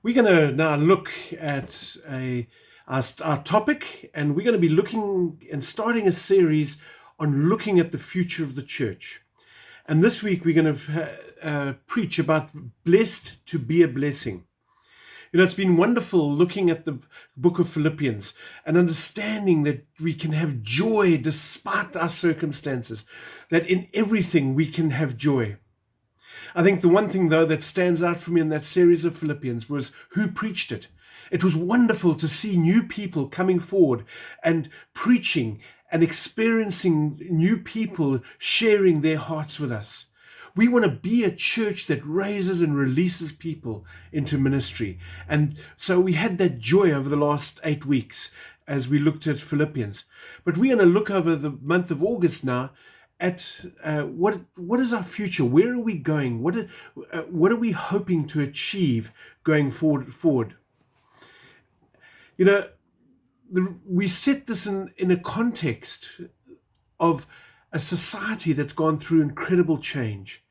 We're going to now look at our topic, and we're going to be looking and starting a series on looking at the future of the church. And this week we're going to preach about blessed to be a blessing. You know, it's been wonderful looking at the book of Philippians and understanding that we can have joy despite our circumstances, that in everything we can have joy. I think the one thing, though, that stands out for me in that series of Philippians was who preached it. It was wonderful to see new people coming forward and preaching and experiencing new people sharing their hearts with us. We want to be a church that raises and releases people into ministry. And so we had that joy over the last 8 weeks as we looked at Philippians. But we're going to look over the month of August now at what is our future? Where are we going? What are we hoping to achieve going forward? You know, we set this in a context of a society that's gone through incredible change.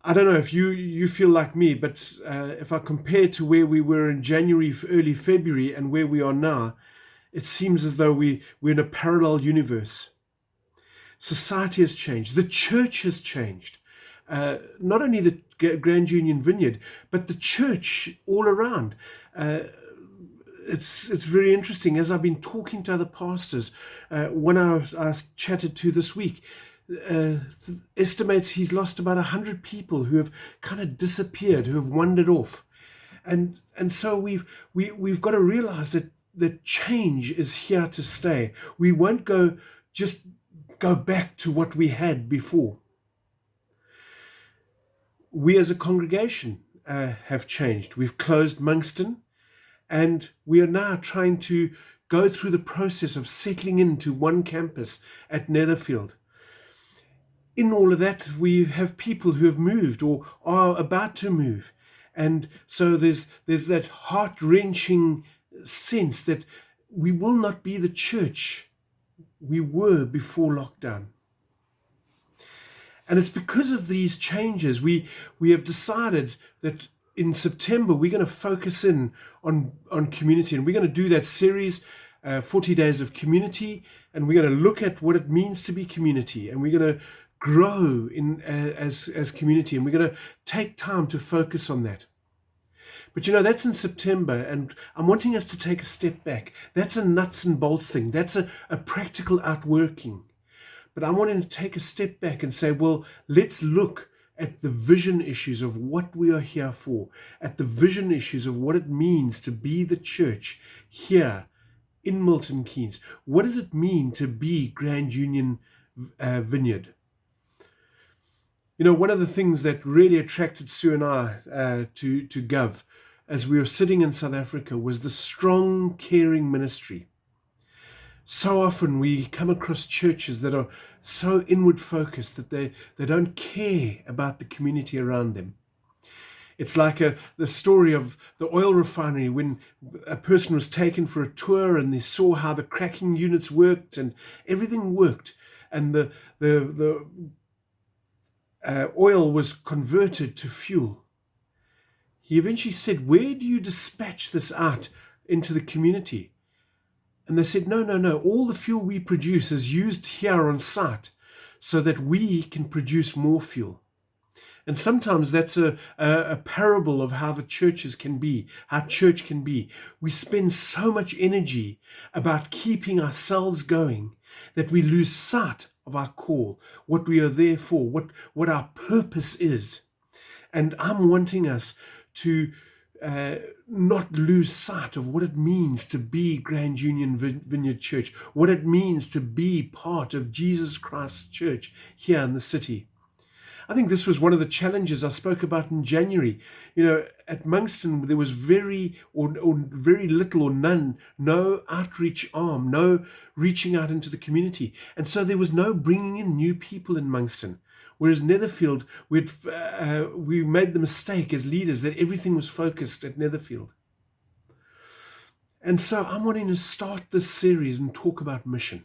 I don't know if you feel like me, but if I compare to where we were in January, early February, and where we are now, it seems as though we're in a parallel universe. Society has changed. The church has changed. Not only the Grand Union Vineyard, but the church all around. It's very interesting. As I've been talking to other pastors, one I chatted to this week estimates he's lost about 100 people who have kind of disappeared, who have wandered off, and so we've got to realize that change is here to stay. We won't go back to what we had before. We as a congregation have changed. We've closed Monkston, and we are now trying to go through the process of settling into one campus at Netherfield. In all of that, we have people who have moved or are about to move. And so there's that heart-wrenching sense that we will not be the church we were before lockdown. And it's because of these changes we have decided that in September we're going to focus in on community, and we're going to do that series 40 Days of Community, and we're going to look at what it means to be community, and we're going to grow in as community, and we're going to take time to focus on that. But you know, that's in September, and I'm wanting us to take a step back. That's a nuts and bolts thing. That's a practical outworking. But I'm wanting to take a step back and say, well, let's look at the vision issues of what we are here for, at the vision issues of what it means to be the church here in Milton Keynes. What does it mean to be Grand Union Vineyard? You know, one of the things that really attracted Sue and I to Gov as we were sitting in South Africa was the strong, caring ministry. So often we come across churches that are so inward focused that they don't care about the community around them. It's like the story of the oil refinery when a person was taken for a tour and they saw how the cracking units worked and everything worked, and the oil was converted to fuel. He eventually said, where do you dispatch this out into the community? And they said, no, all the fuel we produce is used here on site so that we can produce more fuel. And sometimes that's a parable of how the churches can be, how church can be. We spend so much energy about keeping ourselves going that we lose sight of our call, what we are there for, what our purpose is. And I'm wanting us to not lose sight of what it means to be Grand Union Vineyard Church, what it means to be part of Jesus Christ's church here in the city. I think this was one of the challenges I spoke about in January. You know, at Monkston, there was very little or no outreach arm, no reaching out into the community. And so there was no bringing in new people in Monkston. Whereas Netherfield, we made the mistake as leaders that everything was focused at Netherfield. And so I'm wanting to start this series and talk about mission.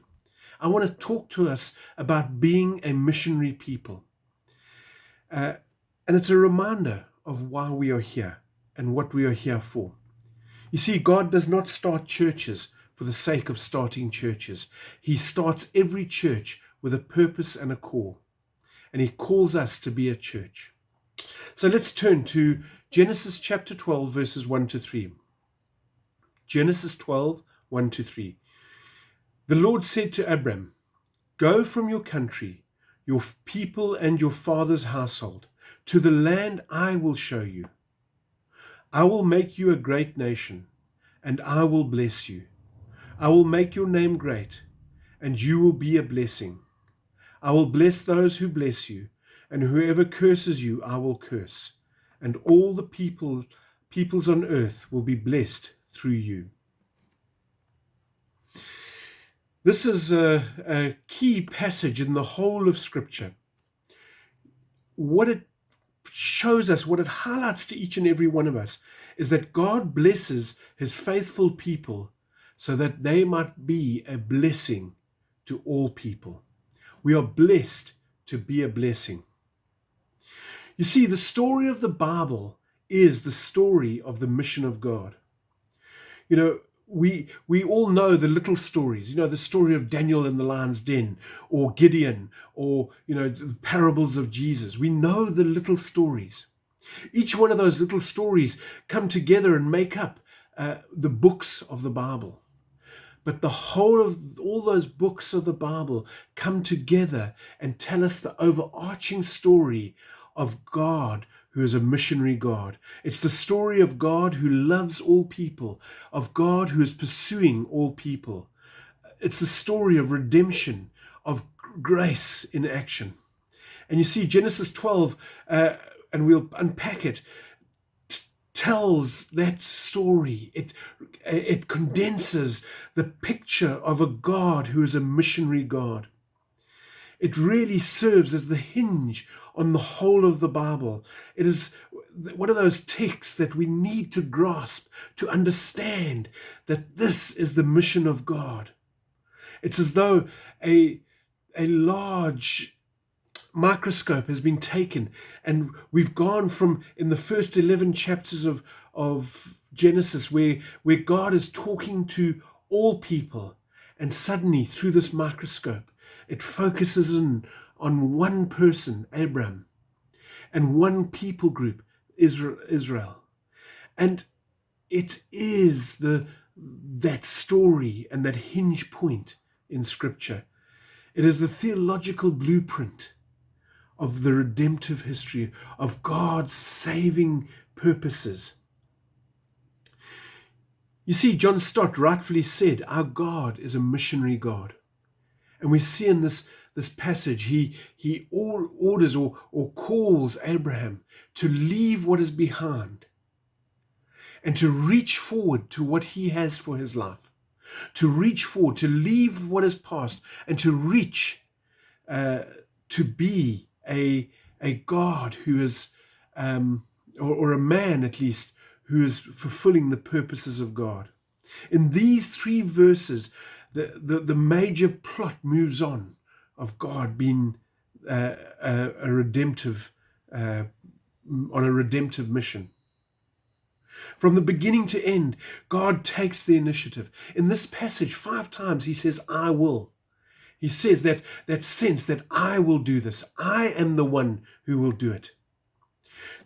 I want to talk to us about being a missionary people. And it's a reminder of why we are here. and what we are here for. You see, God does not start churches for the sake of starting churches. He starts every church with a purpose and a call, and He calls us to be a church. So let's turn to Genesis chapter 12, verses 1 to 3. Genesis 12, 1 to 3. The Lord said to Abram, "Go from your country, your people and your father's household, to the land I will show you. I will make you a great nation, and I will bless you. I will make your name great, and you will be a blessing. I will bless those who bless you, and whoever curses you I will curse, and all the peoples on earth will be blessed through you." This is a key passage in the whole of Scripture. What it shows us, what it highlights to each and every one of us, is that God blesses His faithful people so that they might be a blessing to all people. We are blessed to be a blessing. You see, the story of the Bible is the story of the mission of God. You know, we all know the little stories, you know, the story of Daniel in the lion's den, or Gideon, or, you know, the parables of Jesus. We know the little stories. Each one of those little stories come together and make up the books of the Bible. But the whole of all those books of the Bible come together and tell us the overarching story of God, who is a missionary God. It's the story of God who loves all people, of God who is pursuing all people. It's the story of redemption, of grace in action. And you see, Genesis 12, and we'll unpack it, tells that story. It condenses the picture of a God who is a missionary God. It really serves as the hinge on the whole of the Bible. It is one of those texts that we need to grasp to understand that this is the mission of God. It's as though a large microscope has been taken, and we've gone from, in the first 11 chapters of Genesis, where God is talking to all people, and suddenly through this microscope it focuses in on one person, Abram, and one people group, Israel. And it is that story and that hinge point in Scripture. It is the theological blueprint of the redemptive history of God's saving purposes. You see, John Stott rightfully said, our God is a missionary God. And we see in this passage, he orders or calls Abraham to leave what is behind and to reach forward to what he has for his life. To reach forward, to leave what is past, and to reach to be a God who is, or a man at least, who is fulfilling the purposes of God. In these 3 verses, the major plot moves on of God being a redemptive, on a redemptive mission. From the beginning to end, God takes the initiative. In this passage, 5 times he says, I will. He says that sense that I will do this. I am the one who will do it.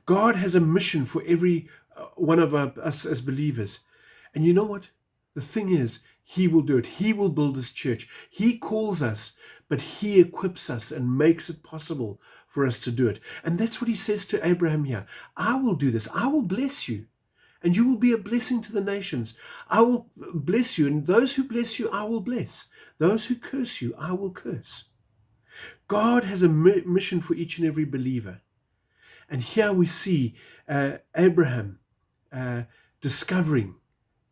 God has a mission for every one of us as believers. And you know what? The thing is, he will do it. He will build his church. He calls us, but he equips us and makes it possible for us to do it. And that's what he says to Abraham here. I will do this. I will bless you, and you will be a blessing to the nations. I will bless you, and those who bless you, I will bless. Those who curse you, I will curse. God has a mission for each and every believer. And here we see Abraham discovering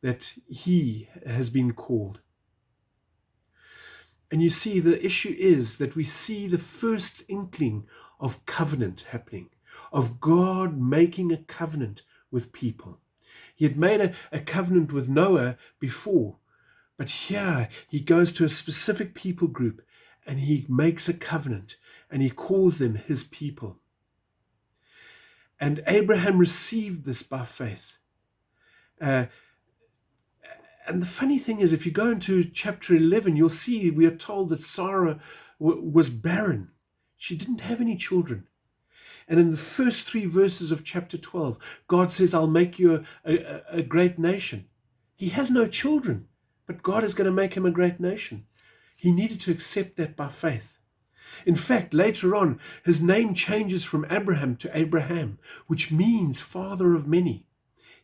that he has been called. And you see, the issue is that we see the first inkling of covenant happening, of God making a covenant with people. He had made a covenant with Noah before, but here he goes to a specific people group and he makes a covenant and he calls them his people. And Abraham received this by faith. And the funny thing is, if you go into chapter 11, you'll see we are told that Sarah was barren. She didn't have any children. And in the first 3 verses of chapter 12, God says, I'll make you a great nation. He has no children, but God is going to make him a great nation. He needed to accept that by faith. In fact, later on, his name changes from Abraham to Abraham, which means father of many.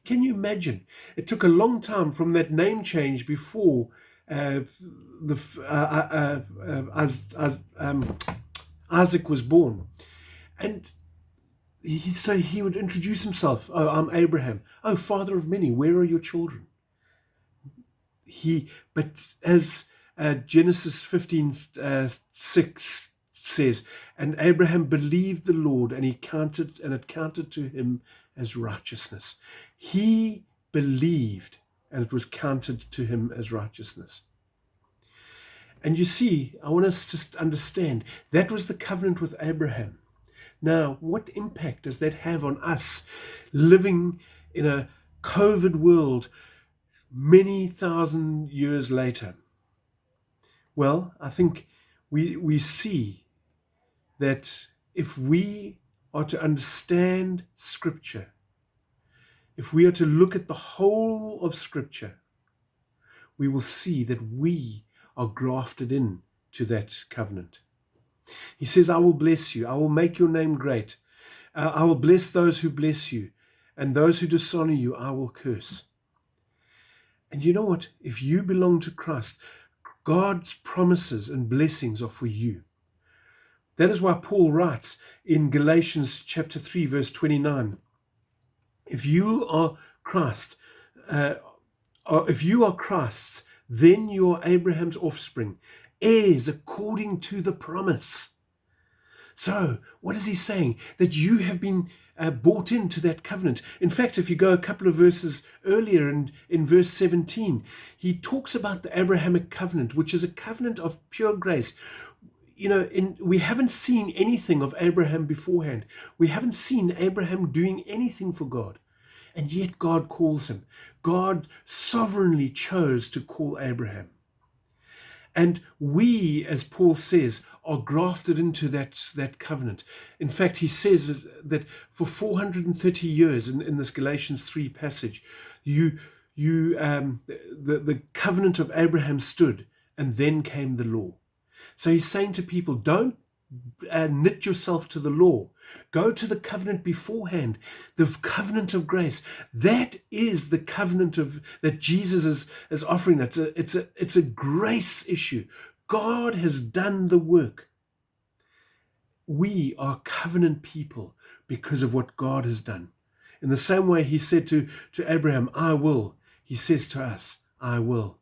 Can you imagine? It took a long time from that name change before Isaac was born. And so he would introduce himself. Oh, I'm Abraham. Oh, father of many. Where are your children? But as Genesis 15:6 says, and Abraham believed the Lord, and it counted to him as righteousness. He believed, and it was counted to him as righteousness. And you see, I want us to understand that was the covenant with Abraham. Now, what impact does that have on us living in a COVID world many thousand years later? Well, I think we see that if we are to understand Scripture, if we are to look at the whole of Scripture, we will see that we are grafted in to that covenant. He says, I will bless you. I will make your name great. I will bless those who bless you, and those who dishonor you, I will curse. And you know what? If you belong to Christ, God's promises and blessings are for you. That is why Paul writes in Galatians chapter 3, verse 29, if you are Christ, then you are Abraham's offspring, heirs according to the promise. So, what is he saying? That you have been bought into that covenant. In fact, if you go a couple of verses earlier in verse 17, he talks about the Abrahamic covenant, which is a covenant of pure grace. You know, we haven't seen anything of Abraham beforehand. We haven't seen Abraham doing anything for God. And yet God calls him. God sovereignly chose to call Abraham. And we, as Paul says, are grafted into that covenant. In fact, he says that for 430 years in this Galatians 3 passage, the covenant of Abraham stood, and then came the law. So he's saying to people, don't knit yourself to the law. Go to the covenant beforehand, the covenant of grace. That is the covenant that Jesus is offering. It's a grace issue. God has done the work. We are covenant people because of what God has done. In the same way he said to Abraham, I will. He says to us, I will.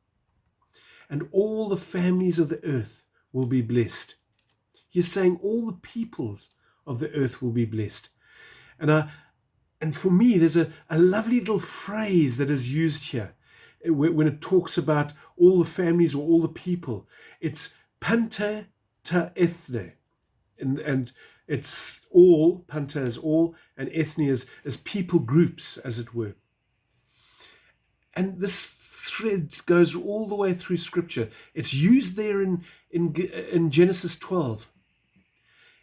And all the families of the earth will be blessed. He's saying all the peoples of the earth will be blessed. And for me, there's a lovely little phrase that is used here when it talks about all the families or all the people. It's panta ta ethne. And it's all, panta is all, and ethne is people groups, as it were. And this thread goes all the way through Scripture. It's used there in Genesis 12.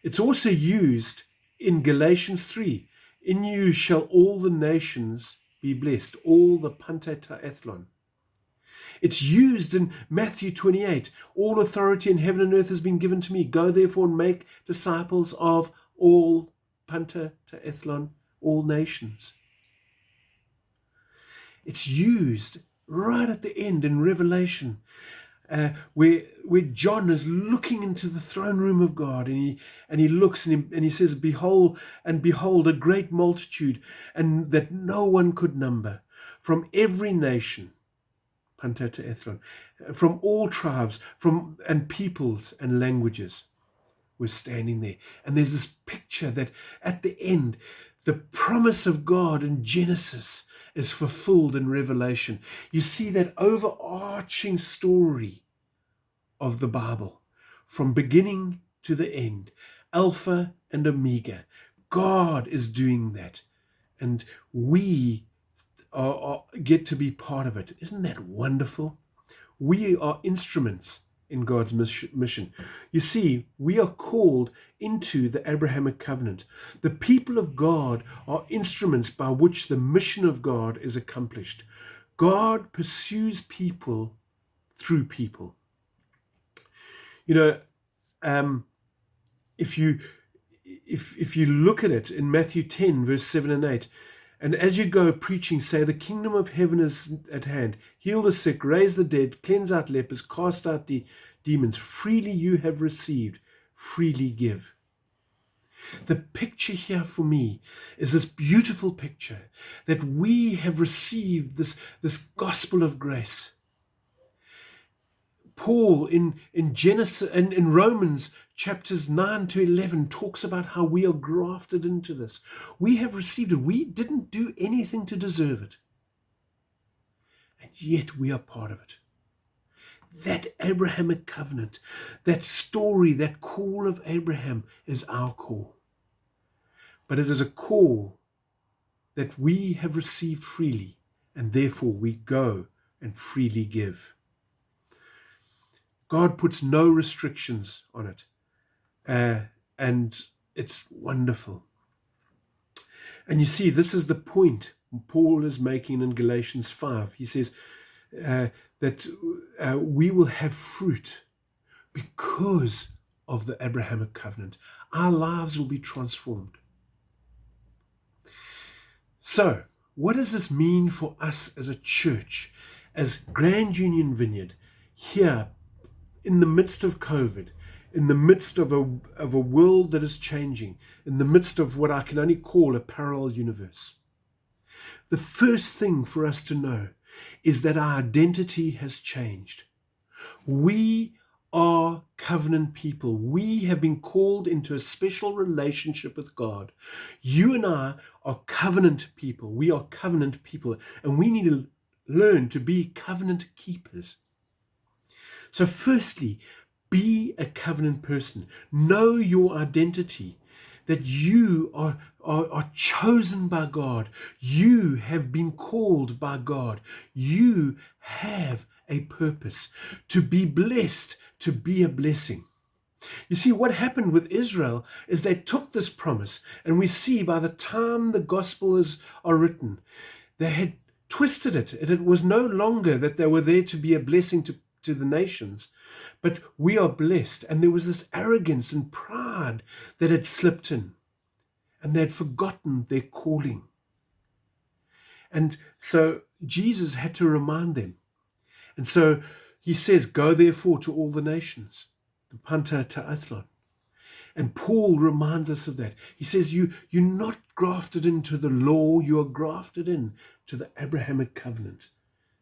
It's also used in Galatians 3. In you shall all the nations be blessed, all the panta ta ethlon. It's used in Matthew 28. All authority in heaven and earth has been given to me. Go therefore and make disciples of all panta ta ethlon, all nations. It's used right at the end in Revelation, where John is looking into the throne room of God, and he looks and he says, behold a great multitude, and that no one could number, from every nation, panta ta ethlon, from all tribes, and peoples and languages, were standing there. And there's this picture that at the end, the promise of God in Genesis is fulfilled in Revelation. You see that overarching story of the Bible from beginning to the end, Alpha and Omega, God is doing that, and we get to be part of it. Isn't that wonderful? We are instruments in God's mission. You see, we are called into the Abrahamic covenant. The people of God are instruments by which the mission of God is accomplished. God pursues people through people. You know, if you look at it in Matthew 10, verse 7 and 8, and as you go preaching, say, the kingdom of heaven is at hand. Heal the sick, raise the dead, cleanse out lepers, cast out demons. Freely you have received, freely give. The picture here for me is this beautiful picture that we have received this gospel of grace. Paul in Genesis and in Romans chapters 9 to 11 talks about how we are grafted into this. We have received it. We didn't do anything to deserve it. And yet we are part of it. That Abrahamic covenant, that story, that call of Abraham is our call. But it is a call that we have received freely, and therefore we go and freely give. God puts no restrictions on it, and it's wonderful. And you see, this is the point Paul is making in Galatians 5. He says that we will have fruit because of the Abrahamic covenant. Our lives will be transformed. So, what does this mean for us as a church, as Grand Union Vineyard, here in the midst of COVID, in the midst of a world that is changing, in the midst of what I can only call a parallel universe? The first thing for us to know is that our identity has changed. We are covenant people. We have been called into a special relationship with God. You and I are covenant people. We are covenant people, and we need to learn to be covenant keepers. So firstly, be a covenant person. Know your identity, that you are chosen by God. You have been called by God. You have a purpose to be blessed, to be a blessing. You see, what happened with Israel is they took this promise, and we see by the time the Gospels are written, they had twisted it. It was no longer that they were there to be a blessing to the nations, but we are blessed. And there was this arrogance and pride that had slipped in, and they had forgotten their calling. And so Jesus had to remind them. And so he says, go therefore to all the nations, the Panta Ta'athlon. And Paul reminds us of that. He says, you're not grafted into the law, you are grafted in to the Abrahamic covenant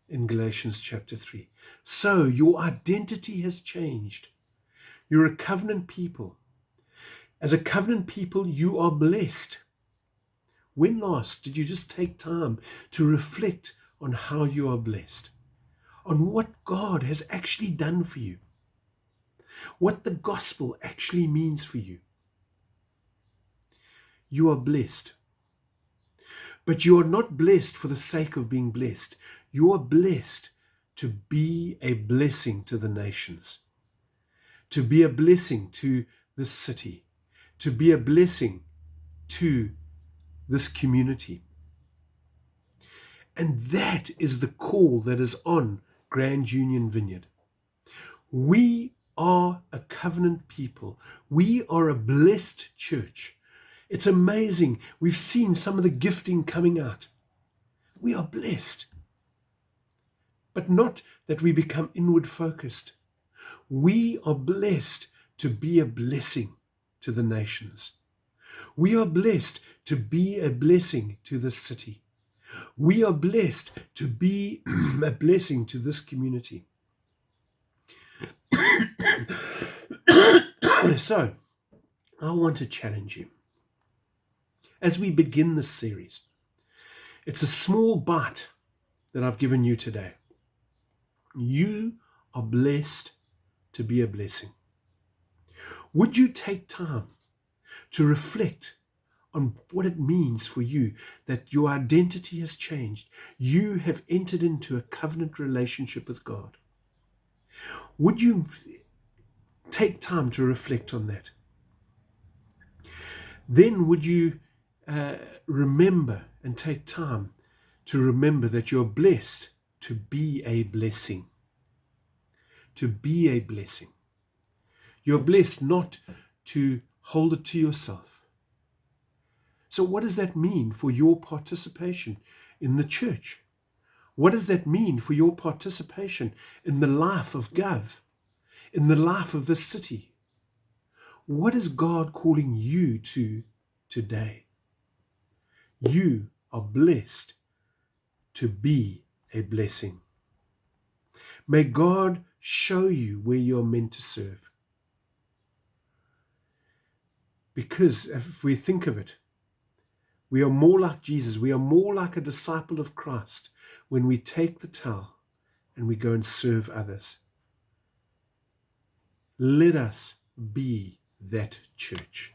in Galatians chapter 3. So your identity has changed. You're a covenant people. As a covenant people, you are blessed. When last did you just take time to reflect on how you are blessed? On what God has actually done for you? What the gospel actually means for you? You are blessed. But you are not blessed for the sake of being blessed. You are blessed to be a blessing to the nations, to be a blessing to this city, to be a blessing to this community. And that is the call that is on Grand Union Vineyard. We are a covenant people. We are a blessed church. It's amazing. We've seen some of the gifting coming out. We are blessed. But not that we become inward focused. We are blessed to be a blessing to the nations. We are blessed to be a blessing to this city. We are blessed to be a blessing to this community. So, I want to challenge you. As we begin this series, it's a small bite that I've given you today. You are blessed to be a blessing. Would you take time to reflect on what it means for you, that your identity has changed. You have entered into a covenant relationship with God. Would you take time to reflect on that? Then would you remember and take time to remember that you're blessed to be a blessing. To be a blessing. You're blessed not to hold it to yourself. So what does that mean for your participation in the church? What does that mean for your participation in the life of Gov, in the life of this city? What is God calling you to today? You are blessed to be a blessing. May God show you where you're meant to serve. Because if we think of it, we are more like Jesus. We are more like a disciple of Christ when we take the towel and we go and serve others. Let us be that church.